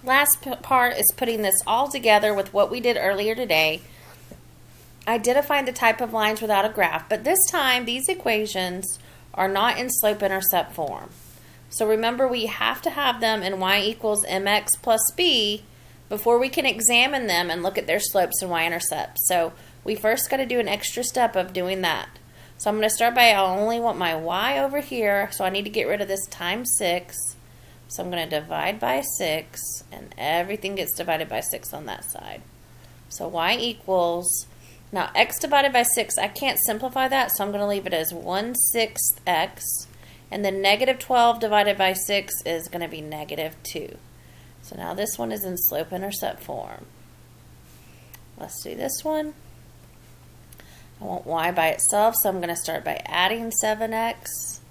Last part is putting this all together with what we did earlier today. Identifying the type of lines without a graph, but this time these equations are not in slope-intercept form. So remember, we have to have them in y equals mx plus b before we can examine them and look at their slopes and y-intercepts. So we first got to do an extra step of doing that. So I'm going to start by, I only want my y over here, so I need to get rid of this times 6. So I'm going to divide by 6, and everything gets divided by 6 on that side. So y equals, now x divided by 6, I can't simplify that, so I'm going to leave it as 1/6 x. And then negative 12 divided by 6 is going to be negative 2. So now this one is in slope-intercept form. Let's do this one. I want y by itself, so I'm going to start by adding 7x.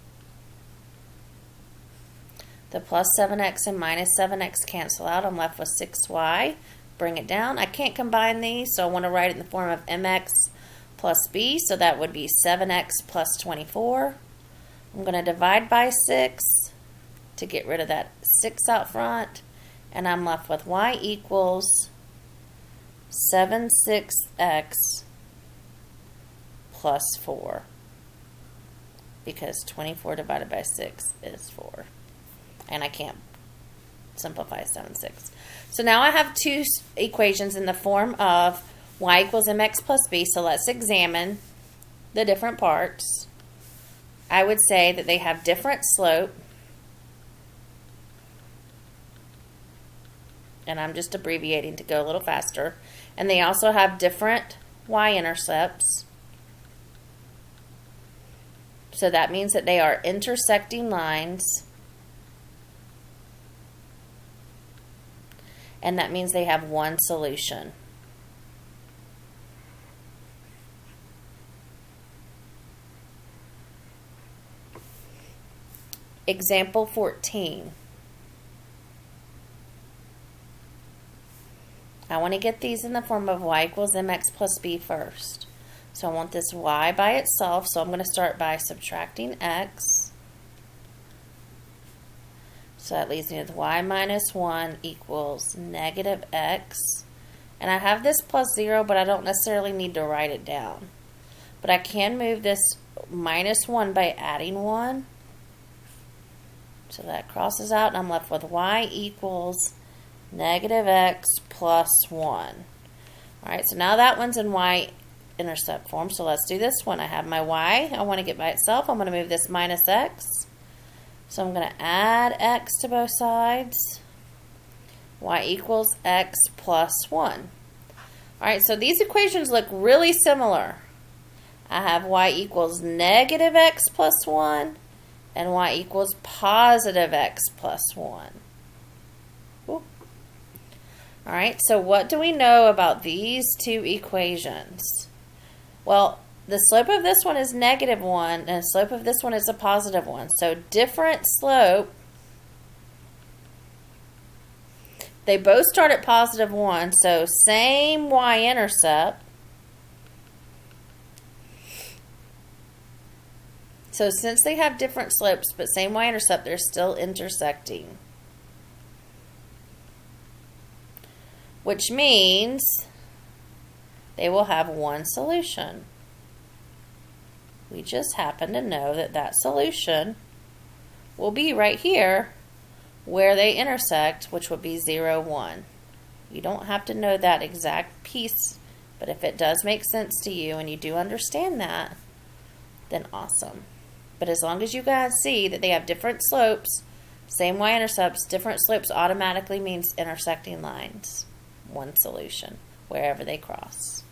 The plus 7x and minus 7x cancel out. I'm left with 6y. Bring it down. I can't combine these, so I want to write it in the form of mx plus b, so that would be 7x plus 24. I'm going to divide by 6 to get rid of that 6 out front, and I'm left with y equals 7/6x plus 4, because 24 divided by 6 is 4. And I can't simplify 7/6. So now I have two equations in the form of y equals mx plus b. So let's examine the different parts. I would say that they have different slope. And I'm just abbreviating to go a little faster. And they also have different y-intercepts. So that means that they are intersecting lines. And that means they have one solution. Example 14. I want to get these in the form of y equals mx plus b first. So I want this y by itself, so I'm going to start by subtracting x. So that leaves me with y minus 1 equals negative x. And I have this plus 0, but I don't necessarily need to write it down. But I can move this minus 1 by adding 1. So that crosses out, and I'm left with y equals negative x plus 1. Alright, so now that one's in y-intercept form, so let's do this one. I have my y. I want to get by itself. I'm going to move this minus x. So I'm going to add x to both sides. Y equals x plus 1. Alright, so these equations look really similar. I have y equals negative x plus 1 and y equals positive x plus 1. Alright, so what do we know about these two equations? Well, the slope of this one is negative 1 and the slope of this one is a positive 1. So different slope. They both start at positive 1, so same y-intercept. So since they have different slopes but same y-intercept, they're still intersecting. Which means they will have one solution. We just happen to know that that solution will be right here where they intersect, which would be 0, 1. You don't have to know that exact piece, but if it does make sense to you and you do understand that, then awesome. But as long as you guys see that they have different slopes, same y-intercepts, different slopes automatically means intersecting lines. One solution, wherever they cross.